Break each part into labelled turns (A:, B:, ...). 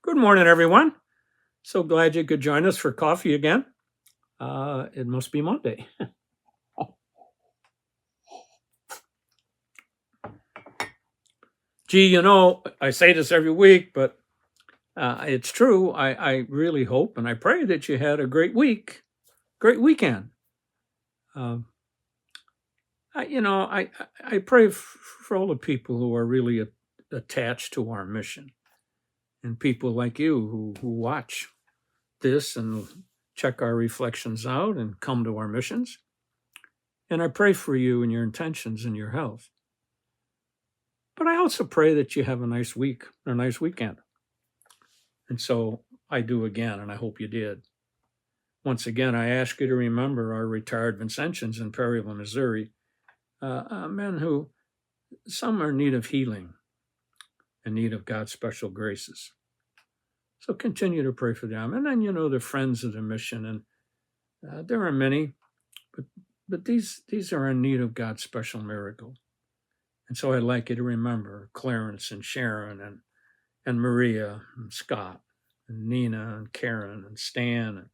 A: Good morning, everyone. So glad you could join us for coffee again. It must be Monday. Gee, I say this every week, but it's true. I really hope and I pray that you had a great weekend. Um, I pray for all the people who are really attached to our mission and people like you who watch this and check our reflections out and come to our missions. And I pray for you and your intentions and your health. But I also pray that you have a nice week or a nice weekend. And so I do again, and I hope you did. Once again, I ask you to remember our retired Vincentians in Perryville, Missouri, men who some are in need of healing, in need of God's special graces. So continue to pray for them. And then, the friends of the mission, and there are many, but these are in need of God's special miracle. And so I'd like you to remember Clarence and Sharon and Maria and Scott and Nina and Karen and Stan and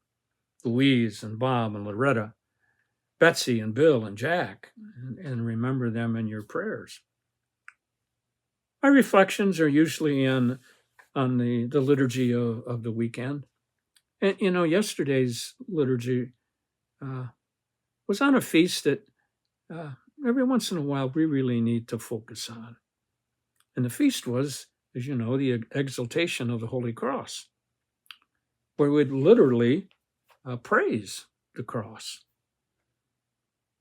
A: Louise and Bob and Loretta, Betsy and Bill and Jack, and remember them in your prayers. My reflections are usually on the liturgy of the weekend. And, yesterday's liturgy was on a feast that every once in a while we really need to focus on. And the feast was, as you know, the exaltation of the Holy Cross, where we'd literally praise the cross.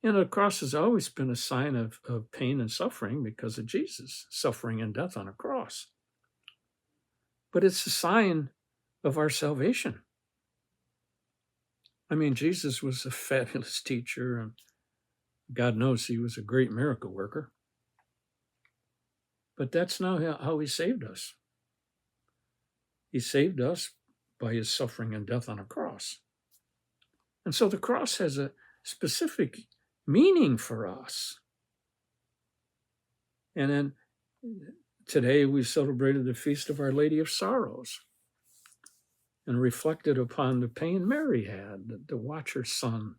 A: The cross has always been a sign of pain and suffering because of Jesus, suffering and death on a cross. But it's a sign of our salvation. I mean, Jesus was a fabulous teacher, and God knows he was a great miracle worker. But that's not how he saved us. He saved us by his suffering and death on a cross. And so the cross has a specific meaning for us. And then today we celebrated the Feast of Our Lady of Sorrows and reflected upon the pain Mary had to watch her son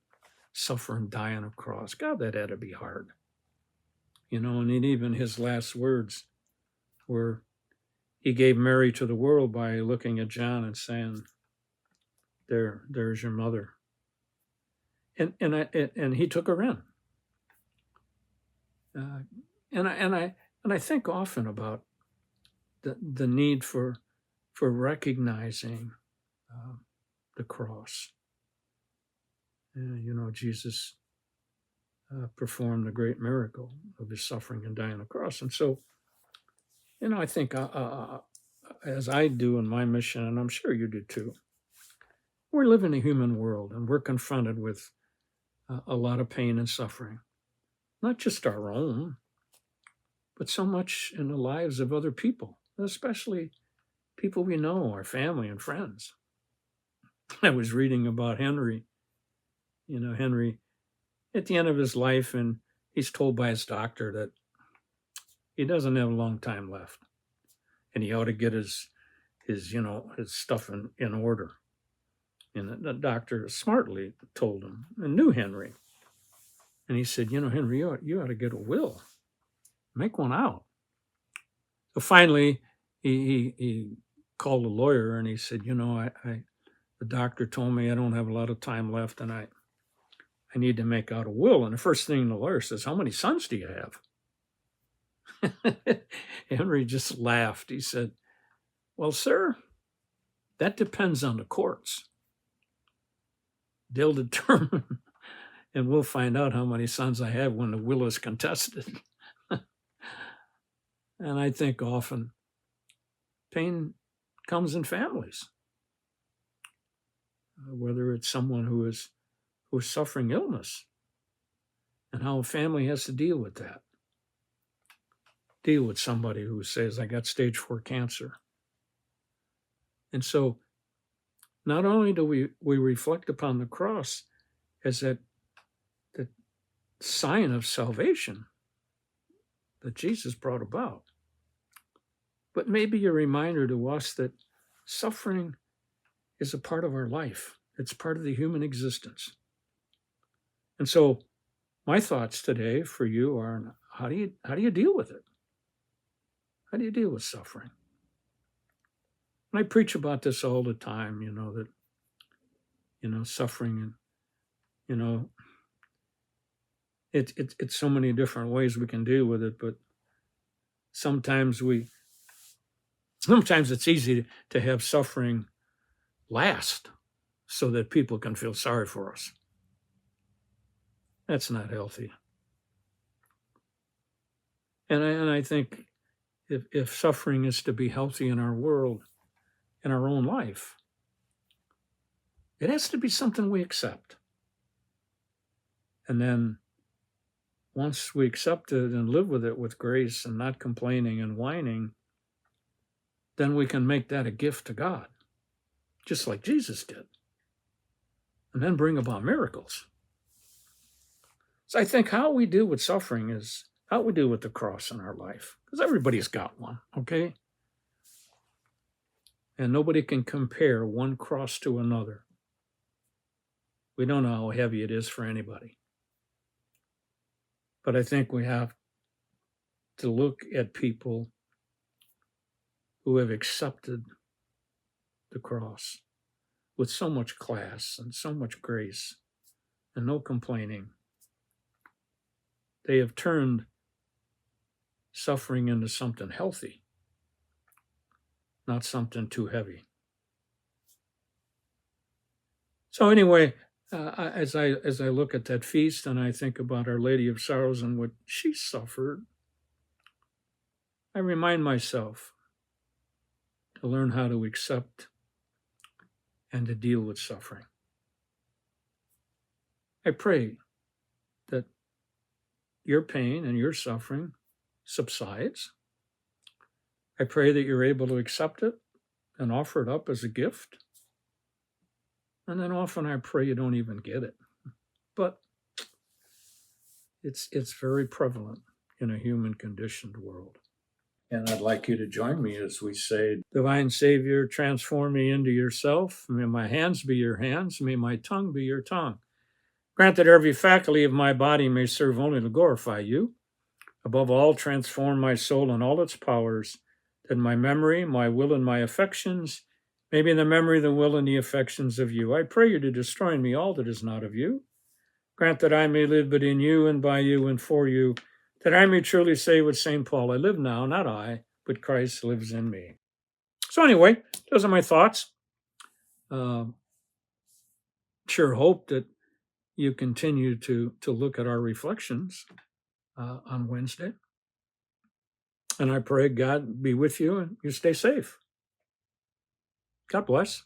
A: suffer and die on a cross. God, that had to be hard. And even his last words were, he gave Mary to the world by looking at John and saying, there's your mother. And he took her in. And I think often about the need for recognizing the cross. Jesus performed a great miracle of his suffering and dying on the cross. And so, I think as I do in my mission, and I'm sure you do too, we live in a human world and we're confronted with a lot of pain and suffering, not just our own, but so much in the lives of other people, especially people we know, our family and friends. I was reading about Henry, Henry at the end of his life, and he's told by his doctor that he doesn't have a long time left and he ought to get his stuff in order. And the doctor smartly told him and knew Henry. And he said, Henry, you ought to get a will. Make one out. So finally, he called a lawyer and he said, the doctor told me I don't have a lot of time left and I need to make out a will. And the first thing the lawyer says, how many sons do you have? Henry just laughed. He said, well, sir, that depends on the courts. They'll determine, and we'll find out how many sons I have when the will is contested. And I think often pain comes in families, whether it's someone who is suffering illness, and how a family has to deal with that. Deal with somebody who says, I got stage 4 cancer. And so not only do we reflect upon the cross as that sign of salvation that Jesus brought about, but maybe a reminder to us that suffering is a part of our life. It's part of the human existence. And so my thoughts today for you are, how do you deal with it? How do you deal with suffering? And I preach about this all the time, that, suffering, and, it's so many different ways we can deal with it, but sometimes it's easy to have suffering last so that people can feel sorry for us. That's not healthy. And I think if suffering is to be healthy in our world, in our own life, it has to be something we accept. And then once we accept it and live with it with grace and not complaining and whining, then we can make that a gift to God, just like Jesus did, and then bring about miracles. So I think how we deal with suffering is how we deal with the cross in our life, because everybody's got one, okay? And nobody can compare one cross to another. We don't know how heavy it is for anybody. But I think we have to look at people who have accepted the cross with so much class and so much grace and no complaining. They have turned suffering into something healthy, not something too heavy. So anyway, as I look at that feast and I think about Our Lady of Sorrows and what she suffered, I remind myself to learn how to accept and to deal with suffering. I pray that your pain and your suffering subsides. I pray that you're able to accept it and offer it up as a gift. And then often I pray you don't even get it. But it's very prevalent in a human conditioned world. And I'd like you to join me as we say, Divine Savior, transform me into yourself. May my hands be your hands. May my tongue be your tongue. Grant that every faculty of my body may serve only to glorify you. Above all, transform my soul and all its powers, that my memory, my will, and my affections may be in the memory, the will, and the affections of you. I pray you to destroy in me all that is not of you. Grant that I may live but in you and by you and for you, that I may truly say with St. Paul, I live now, not I, but Christ lives in me. So anyway, those are my thoughts. Sure hope that you continue to look at our reflections on Wednesday. And I pray God be with you and you stay safe. God bless.